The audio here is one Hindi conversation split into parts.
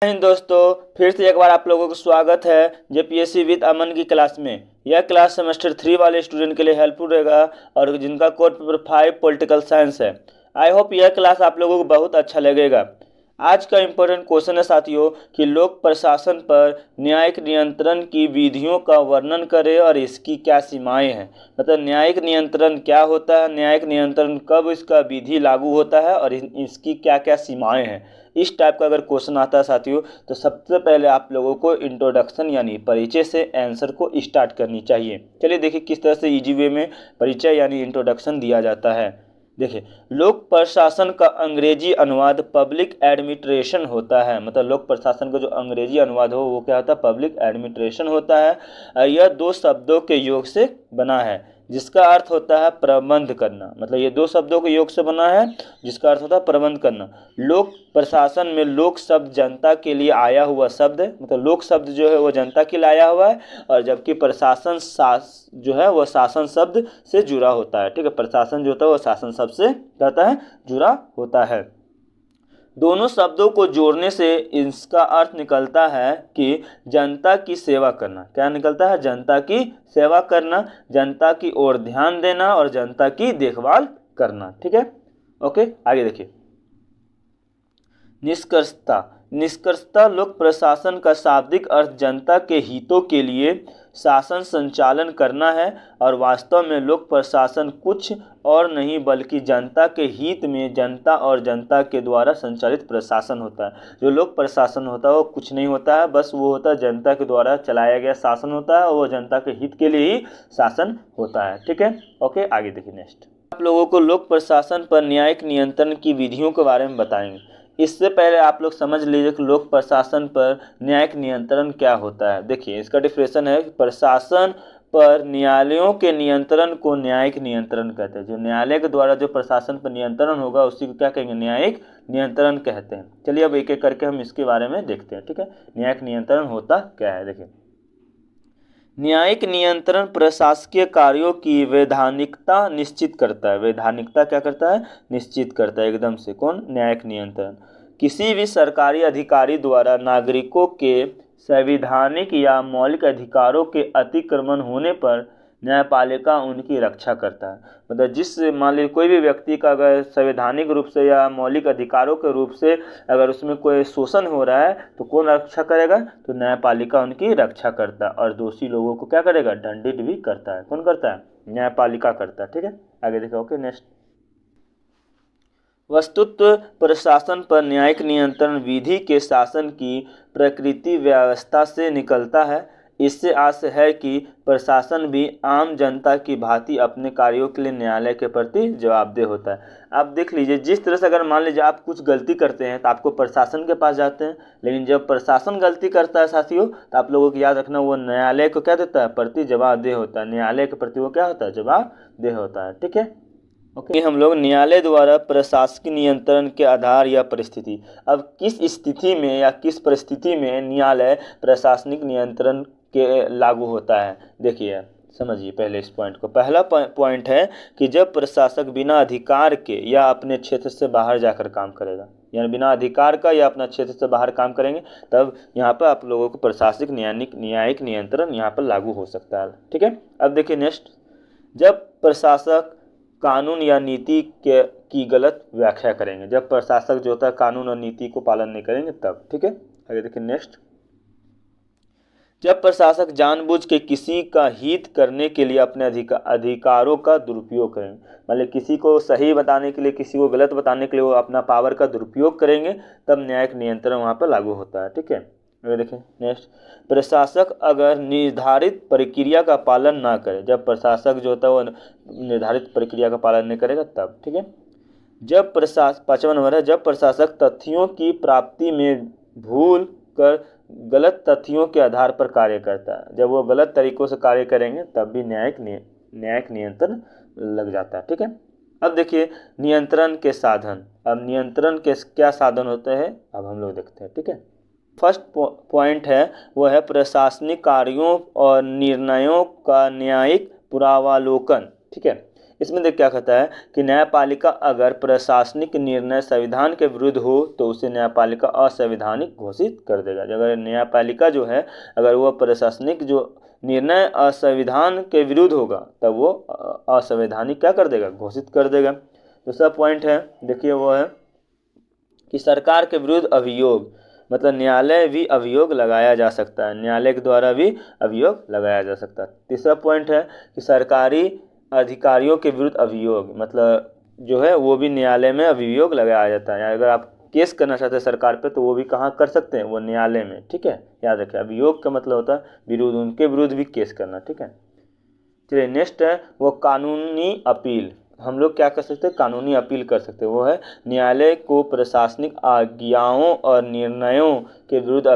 हिंद दोस्तों, फिर से एक बार आप लोगों को स्वागत है जेपीएससी विद अमन की क्लास में। यह क्लास सेमेस्टर 3 वाले स्टूडेंट के लिए हेल्पफुल रहेगा और जिनका कोड पेपर 5 पॉलिटिकल साइंस है। आई होप यह क्लास आप लोगों को बहुत अच्छा लगेगा। आज का इम्पोर्टेंट क्वेश्चन है साथियों कि लोक प्रशासन पर न्यायिक नियंत्रण की विधियों का वर्णन करें और इसकी क्या सीमाएं हैं। मतलब न्यायिक नियंत्रण क्या होता है, न्यायिक नियंत्रण कब इसका विधि लागू होता है और इसकी क्या क्या सीमाएं हैं। इस टाइप का अगर क्वेश्चन आता है साथियों तो सबसे पहले आप लोगों को इंट्रोडक्शन यानी परिचय से आंसर को स्टार्ट करनी चाहिए। चलिए देखिए किस तरह से इजी वे में परिचय यानी इंट्रोडक्शन दिया जाता है। देखिए, लोक प्रशासन का अंग्रेजी अनुवाद पब्लिक एडमिनिस्ट्रेशन होता है। मतलब लोक प्रशासन का जो अंग्रेजी अनुवाद हो वो क्या होता है, पब्लिक एडमिनिस्ट्रेशन होता है। यह दो शब्दों के योग से बना है जिसका अर्थ होता है प्रबंध करना। मतलब ये दो शब्दों के योग से बना है जिसका अर्थ होता है प्रबंध करना। लोक प्रशासन में लोक शब्द जनता के लिए आया हुआ शब्द है। मतलब लोक शब्द जो है वो जनता के लिए आया हुआ है और जबकि प्रशासन जो है वो शासन शब्द से जुड़ा होता है। ठीक है, प्रशासन जो होता है वो शासन शब्द से कहता है जुड़ा होता है। दोनों शब्दों को जोड़ने से इसका अर्थ निकलता है कि जनता की सेवा करना। क्या निकलता है? जनता की सेवा करना, जनता की ओर ध्यान देना और जनता की देखभाल करना। ठीक है, ओके आगे देखिए। निष्कर्षता लोक प्रशासन का शाब्दिक अर्थ जनता के हितों के लिए शासन संचालन करना है और वास्तव में लोक प्रशासन कुछ और नहीं बल्कि जनता के हित में जनता और जनता के द्वारा संचालित प्रशासन होता है। जो लोक प्रशासन होता है वो कुछ नहीं होता है, बस वो होता है जनता के द्वारा चलाया गया शासन होता है और वो जनता के हित के लिए ही शासन होता है। ठीक है, ओके आगे देखिए नेक्स्ट। आप लोगों को लोक प्रशासन पर न्यायिक नियंत्रण की विधियों के बारे में बताएंगे। इससे पहले आप लोग समझ लीजिए कि लोक प्रशासन पर न्यायिक नियंत्रण क्या होता है। देखिए इसका डिफिनेशन है कि प्रशासन पर न्यायालयों के नियंत्रण को न्यायिक नियंत्रण कहते हैं। जो न्यायालय के द्वारा जो प्रशासन पर नियंत्रण होगा उसी को क्या कहेंगे? न्यायिक नियंत्रण कहते हैं। चलिए अब एक एक करके हम इसके बारे में देखते हैं। ठीक है, न्यायिक नियंत्रण होता क्या है। देखिए, न्यायिक नियंत्रण प्रशासकीय कार्यों की वैधानिकता निश्चित करता है। वैधानिकता क्या करता है? निश्चित करता है एकदम से। कौन? न्यायिक नियंत्रण। किसी भी सरकारी अधिकारी द्वारा नागरिकों के संवैधानिक या मौलिक अधिकारों के अतिक्रमण होने पर न्यायपालिका उनकी रक्षा करता है। मतलब जिस मान लीजिए कोई भी व्यक्ति का अगर संवैधानिक रूप से या मौलिक अधिकारों के रूप से अगर उसमें कोई शोषण हो रहा है तो कौन रक्षा करेगा? तो न्यायपालिका उनकी रक्षा करता है और दोषी लोगों को क्या करेगा? दंडित भी करता है। कौन करता है? न्यायपालिका करता है। ठीक है, आगे देखो। Okay next. वस्तुतः प्रशासन पर न्यायिक नियंत्रण विधि के शासन की प्रकृति व्यवस्था से निकलता है। इससे आशय है कि प्रशासन भी आम जनता की भांति अपने कार्यों के लिए न्यायालय के प्रति जवाबदेह होता है। आप देख लीजिए, जिस तरह से अगर मान लीजिए आप कुछ गलती करते हैं तो आपको प्रशासन के पास जाते हैं, लेकिन जब प्रशासन गलती करता है साथियों तो आप लोगों को याद रखना वो न्यायालय को क्या देता है? प्रति जवाबदेह होता है। न्यायालय के प्रति वो क्या होता है? जवाबदेह होता है। ठीक है, ओके हम लोग न्यायालय द्वारा प्रशासकीय नियंत्रण के आधार या परिस्थिति। अब किस स्थिति में या किस परिस्थिति में न्यायालय प्रशासनिक नियंत्रण के लागू होता है? देखिए समझिए पहले इस पॉइंट को। पहला पॉइंट है कि जब प्रशासक बिना अधिकार के या अपने क्षेत्र से बाहर जाकर काम करेगा, यानी बिना अधिकार का या अपना क्षेत्र से बाहर काम करेंगे, तब यहाँ पर आप लोगों को प्रशासनिक न्यायिक नियंत्रण यहाँ पर लागू हो सकता है। ठीक है, अब देखिए नेक्स्ट। जब प्रशासक कानून या नीति की गलत व्याख्या करेंगे, जब प्रशासक जो होता है कानून और नीति को पालन नहीं करेंगे तब। ठीक है, आगे देखिए नेक्स्ट। जब प्रशासक जानबूझ के किसी का हित करने के लिए अपने अधिकारों का दुरुपयोग करेंगे, मतलब किसी को सही बताने के लिए किसी को गलत बताने के लिए वो अपना पावर का दुरुपयोग करेंगे, तब न्यायिक नियंत्रण वहाँ पर लागू होता है। ठीक है, अगर देखें नेक्स्ट। प्रशासक अगर निर्धारित प्रक्रिया का पालन ना करे, जब प्रशासक जो होता है वो निर्धारित प्रक्रिया का पालन नहीं करेगा तब। ठीक है, जब पांचवा नंबर है, जब प्रशासक तथ्यों की प्राप्ति में भूल कर गलत तथ्यों के आधार पर कार्य करता है, जब वो गलत तरीकों से कार्य करेंगे तब भी न्यायिक नियंत्रण लग जाता है। ठीक है, अब देखिए नियंत्रण के साधन। अब नियंत्रण के क्या साधन होते हैं अब हम लोग देखते हैं। ठीक है, फर्स्ट पॉइंट है वो है प्रशासनिक कार्यों और निर्णयों का न्यायिक पुनरावलोकन। ठीक है, इसमें देख क्या कहता है कि न्यायपालिका अगर प्रशासनिक निर्णय संविधान के विरुद्ध हो तो उसे न्यायपालिका असंवैधानिक घोषित कर देगा। अगर न्यायपालिका जो है अगर वह प्रशासनिक जो निर्णय असंविधान के विरुद्ध होगा तब वो असंवैधानिक क्या कर देगा, घोषित कर देगा। दूसरा पॉइंट है देखिए वो है कि सरकार के विरुद्ध अभियोग, मतलब न्यायालय भी अभियोग लगाया जा सकता है, न्यायालय के द्वारा भी अभियोग लगाया जा सकता है। तीसरा पॉइंट है कि सरकारी अधिकारियों के विरुद्ध अभियोग, मतलब जो है वो भी न्यायालय में अभियोग लगाया जाता है। अगर आप केस करना चाहते हैं सरकार पे तो वो भी कहाँ कर सकते हैं, वो न्यायालय में। ठीक है, याद रखें अभियोग का मतलब होता है विरुद्ध, उनके विरुद्ध भी केस करना। ठीक है, चलिए नेक्स्ट है वो कानूनी अपील। हम लोग क्या कर सकते हैं, कानूनी अपील कर सकते हैं। वो है न्यायालय को प्रशासनिक आज्ञाओं और निर्णयों के विरुद्ध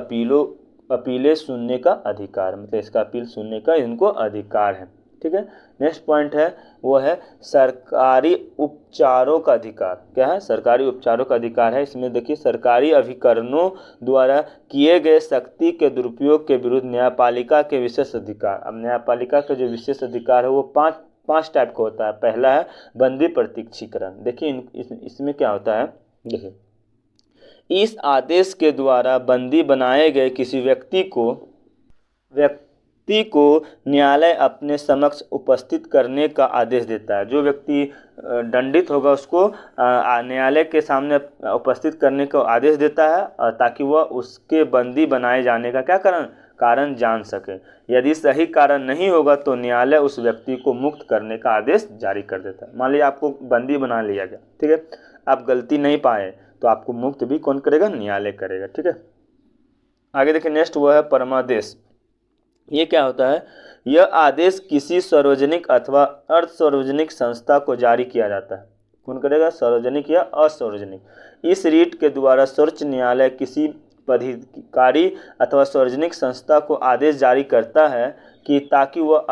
अपीलें सुनने का अधिकार, मतलब इसका अपील सुनने का इनको अधिकार है। ठीक है, नेक्स्ट पॉइंट है वो है सरकारी उपचारों का अधिकार। क्या है, सरकारी उपचारों का अधिकार है। इसमें देखिए सरकारी अभिकरणों द्वारा किए गए शक्ति के दुरुपयोग के विरुद्ध न्यायपालिका के विशेष अधिकार। अब न्यायपालिका का जो विशेष अधिकार है वो पांच टाइप का होता है। पहला है बंदी प्रत्यक्षीकरण। देखिए इसमें क्या होता है, देखिए इस आदेश के द्वारा बंदी बनाए गए किसी व्यक्ति को न्यायालय अपने समक्ष उपस्थित करने का आदेश देता है। जो व्यक्ति दंडित होगा उसको न्यायालय के सामने उपस्थित करने का आदेश देता है ताकि वह उसके बंदी बनाए जाने का क्या कारण जान सके। यदि सही कारण नहीं होगा तो न्यायालय उस व्यक्ति को मुक्त करने का आदेश जारी कर देता है। मान लीजिए आपको बंदी बना लिया गया, ठीक है, आप गलती नहीं पाए तो आपको मुक्त भी कौन करेगा, न्यायालय करेगा। ठीक है, आगे देखिए नेक्स्ट वो है परमादेश। ये क्या होता है, यह आदेश किसी सार्वजनिक अथवा अर्ध सार्वजनिक संस्था को जारी किया जाता है। कौन करेगा, सार्वजनिक या असार्वजनिक। इस रीट के द्वारा सर्वोच्च न्यायालय किसी पदाधिकारी अथवा सार्वजनिक संस्था को आदेश जारी करता है कि ताकि वह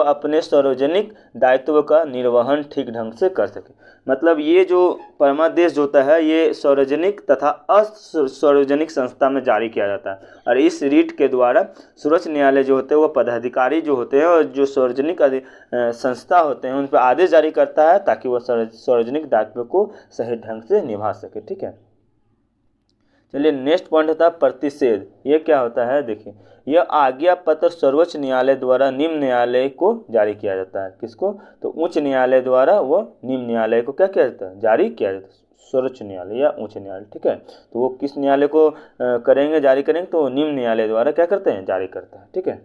अपने सार्वजनिक दायित्व का निर्वहन ठीक ढंग से कर सके। मतलब ये जो परमादेश जो होता है ये सार्वजनिक तथा असार्वजनिक संस्था में जारी किया जाता है। और इस रीट के द्वारा सर्वोच्च न्यायालय जो होते हैं वो पदाधिकारी जो होते हैं और जो सार्वजनिक संस्था होते हैं उन पर आदेश जारी करता है ताकि वह सार्वजनिक दायित्व को सही ढंग से निभा सके। ठीक है, चलिए नेक्स्ट पॉइंट होता है प्रतिषेध। ये क्या होता है, देखिए यह आज्ञा पत्र सर्वोच्च न्यायालय द्वारा निम्न न्यायालय को जारी किया जाता है। किसको, तो उच्च न्यायालय द्वारा वो निम्न न्यायालय को क्या किया जाता है, जारी किया जाता है। सर्वोच्च न्यायालय या उच्च न्यायालय। ठीक है, तो वो किस न्यायालय को जारी करेंगे, तो निम्न न्यायालय द्वारा क्या करते हैं, जारी करता है। ठीक है,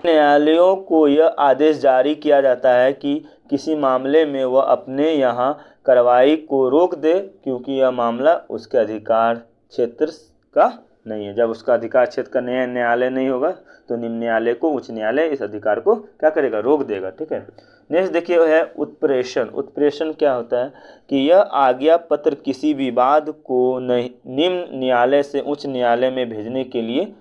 न्यायालयों को यह आदेश जारी किया जाता है कि किसी मामले में वह अपने यहाँ कार्रवाई को रोक दे क्योंकि यह मामला उसके अधिकार क्षेत्र का नहीं है। जब उसका अधिकार क्षेत्र का न्यायालय नहीं होगा तो निम्न न्यायालय को उच्च न्यायालय इस अधिकार को क्या करेगा, रोक देगा। ठीक है, नेक्स्ट देखिए है उत्प्रेषण। उत्प्रेषण क्या होता है कि यह आज्ञा पत्र किसी विवाद को निम्न न्यायालय से उच्च न्यायालय में भेजने के लिए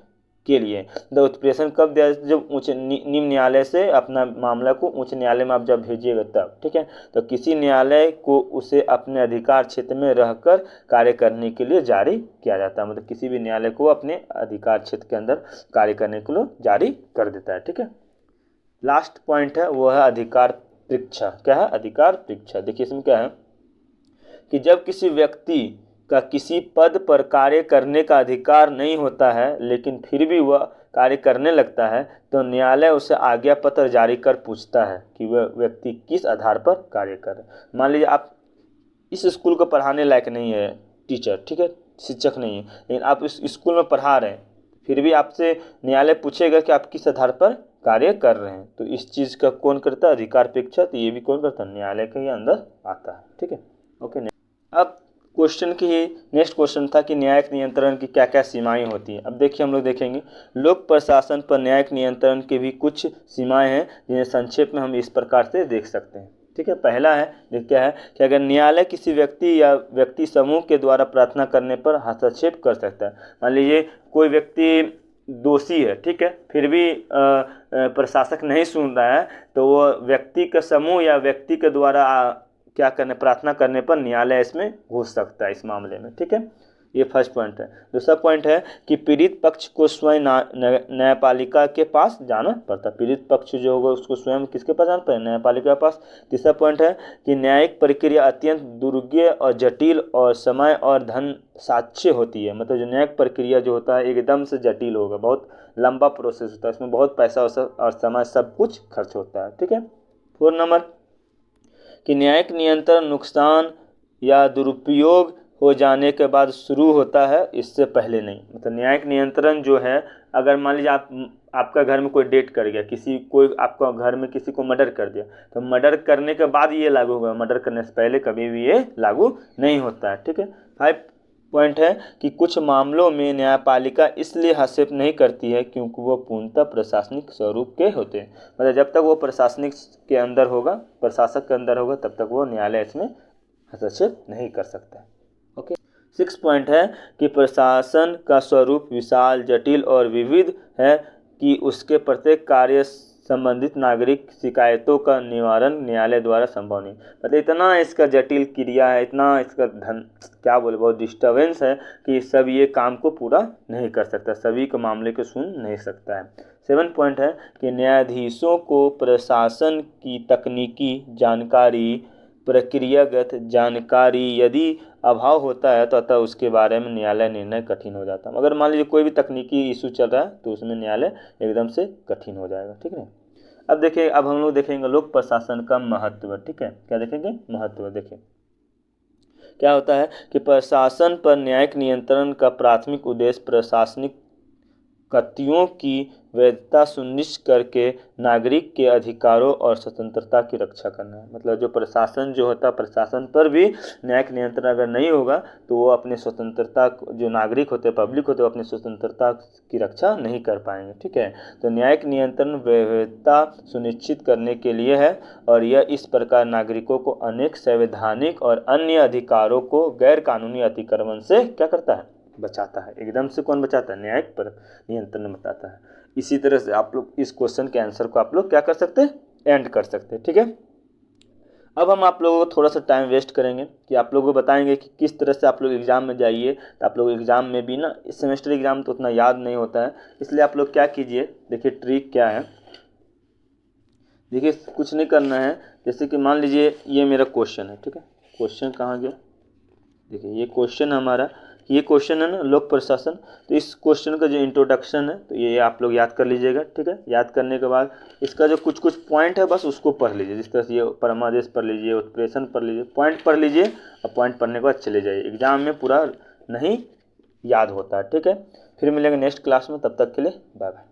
उत्प्रेषण कब दिया, जब निम्न न्यायालय से अपना मामला को उच्च न्यायालय में आप जब भेजिएगा तब। ठीक है, तो किसी न्यायालय को उसे अपने अधिकार क्षेत्र में रहकर कार्य करने के लिए जारी किया जाता है। मतलब किसी भी न्यायालय को अपने अधिकार क्षेत्र के अंदर कार्य करने के लिए जारी कर देता है। ठीक है, लास्ट पॉइंट है वो है अधिकार परीक्षा। क्या है, अधिकार परीक्षा। देखिए इसमें क्या है कि जब किसी व्यक्ति का किसी पद पर कार्य करने का अधिकार नहीं होता है लेकिन फिर भी वह कार्य करने लगता है तो न्यायालय उसे आज्ञा पत्र जारी कर पूछता है कि वह व्यक्ति किस आधार पर कार्य कर रहा है। मान लीजिए आप इस स्कूल को पढ़ाने लायक नहीं है टीचर, ठीक है, शिक्षक नहीं है, लेकिन आप इस स्कूल में पढ़ा रहे हैं, फिर भी आपसे न्यायालय पूछेगा कि आप किस आधार पर कार्य कर रहे हैं। तो इस चीज़ का कौन करता है, अधिकार परीक्षा। तो ये भी कौन करता है, न्यायालय के ही अंदर आता है। ठीक है, ओके। अब क्वेश्चन की नेक्स्ट क्वेश्चन था कि न्यायिक नियंत्रण की क्या क्या सीमाएं होती हैं। अब देखिए हम लोग देखेंगे लोक प्रशासन पर न्यायिक नियंत्रण की भी कुछ सीमाएं हैं जिन्हें संक्षेप में हम इस प्रकार से देख सकते हैं। ठीक है, पहला है क्या है कि अगर न्यायालय किसी व्यक्ति या व्यक्ति समूह के द्वारा प्रार्थना करने पर हस्तक्षेप कर सकता है। मान लीजिए कोई व्यक्ति दोषी है, ठीक है, फिर भी प्रशासक नहीं सुन रहा है तो वो व्यक्ति का समूह या व्यक्ति के द्वारा क्या करने, प्रार्थना करने पर न्यायालय इसमें घुस सकता है इस मामले में। ठीक है, ये फर्स्ट पॉइंट है। दूसरा पॉइंट है कि पीड़ित पक्ष को स्वयं न्यायपालिका के पास जाना पड़ता है। पीड़ित पक्ष जो होगा उसको स्वयं किसके पास जाना पड़ेगा? न्यायपालिका के पास। तीसरा पॉइंट है कि न्यायिक प्रक्रिया अत्यंत दुर्गेय और जटिल और समय और धन साक्ष्य होती है। मतलब जो न्यायिक प्रक्रिया जो होता है एकदम से जटिल होगा, बहुत लंबा प्रोसेस होता है, इसमें बहुत पैसा और समय सब कुछ खर्च होता है। ठीक है। 4 नंबर कि न्यायिक नियंत्रण नुकसान या दुरुपयोग हो जाने के बाद शुरू होता है, इससे पहले नहीं। मतलब न्यायिक नियंत्रण जो है, अगर मान लीजिए आपका घर में कोई डेट कर गया, कोई आपका घर में किसी को मर्डर कर दिया, तो मर्डर करने के बाद ये लागू होगा, मर्डर करने से पहले कभी भी ये लागू नहीं होता है। ठीक है। 5 पॉइंट है कि कुछ मामलों में न्यायपालिका इसलिए हस्तक्षेप नहीं करती है क्योंकि वो पूर्णतः प्रशासनिक स्वरूप के होते हैं। मतलब जब तक वो प्रशासनिक के अंदर होगा, प्रशासक के अंदर होगा, तब तक वो न्यायालय इसमें हस्तक्षेप नहीं कर सकता है। ओके। 6 पॉइंट है कि प्रशासन का स्वरूप विशाल, जटिल और विविध है कि उसके प्रत्येक कार्य संबंधित नागरिक शिकायतों का निवारण न्यायालय द्वारा संभव नहीं। मतलब इतना इसका जटिल क्रिया है, इतना इसका क्या बोले, बहुत डिस्टर्बेंस है कि सब ये काम को पूरा नहीं कर सकता, सभी के मामले को सुन नहीं सकता है। 7 पॉइंट है कि न्यायाधीशों को प्रशासन की तकनीकी जानकारी, प्रक्रियागत जानकारी यदि अभाव होता है तो अतः उसके बारे में न्यायालय निर्णय कठिन हो जाता है। अगर मान लीजिए कोई भी तकनीकी इशू चल रहा है तो उसमें न्यायालय एकदम से कठिन हो जाएगा। ठीक है। अब देखिए, अब हम लोग देखेंगे लोक प्रशासन का महत्व। ठीक है, क्या देखेंगे? महत्व। देखिए क्या होता है कि प्रशासन पर न्यायिक नियंत्रण का प्राथमिक उद्देश्य प्रशासनिक कृत्यों की वैधता सुनिश्चित करके नागरिक के अधिकारों और स्वतंत्रता की रक्षा करना है। मतलब जो प्रशासन जो होता है, प्रशासन पर भी न्यायिक नियंत्रण अगर नहीं होगा तो वो अपनी स्वतंत्रता, जो नागरिक होते हैं, पब्लिक होते हैं, अपनी स्वतंत्रता की रक्षा नहीं कर पाएंगे। ठीक है। तो न्यायिक नियंत्रण वैधता सुनिश्चित करने के लिए है और यह इस प्रकार नागरिकों को अनेक संवैधानिक और अन्य अधिकारों को गैर कानूनी अतिक्रमण से क्या करता है? बचाता है। एकदम से कौन बचाता है? न्यायिक पर नियंत्रण बताता है। इसी तरह से आप लोग इस क्वेश्चन के आंसर को आप लोग क्या कर सकते हैं? एंड कर सकते हैं। ठीक है। अब हम आप लोगों को थोड़ा सा टाइम वेस्ट करेंगे कि आप लोगों को बताएंगे कि किस तरह से आप लोग एग्जाम में जाइए। तो आप लोग एग्जाम में भी ना, इस सेमेस्टर एग्जाम तो उतना याद नहीं होता है, इसलिए आप लोग क्या कीजिए, देखिए ट्रिक क्या है। देखिए कुछ नहीं करना है, जैसे कि मान लीजिए ये मेरा क्वेश्चन है। ठीक है। क्वेश्चन कहाँ गया? देखिए ये क्वेश्चन हमारा, ये क्वेश्चन है ना लोक प्रशासन। तो इस क्वेश्चन का जो इंट्रोडक्शन है तो ये आप लोग याद कर लीजिएगा। ठीक है। याद करने के बाद इसका जो कुछ कुछ पॉइंट है बस उसको पढ़ लीजिए। जिस तरह से ये परमादेश पढ़ लीजिए, उत्प्रेषण पढ़ लीजिए, पॉइंट पढ़ लीजिए और पॉइंट पढ़ने के बाद चले जाइए। एग्जाम में पूरा नहीं याद होता है। ठीक है। फिर मिलेंगे नेक्स्ट क्लास में, तब तक के लिए बाय बाय।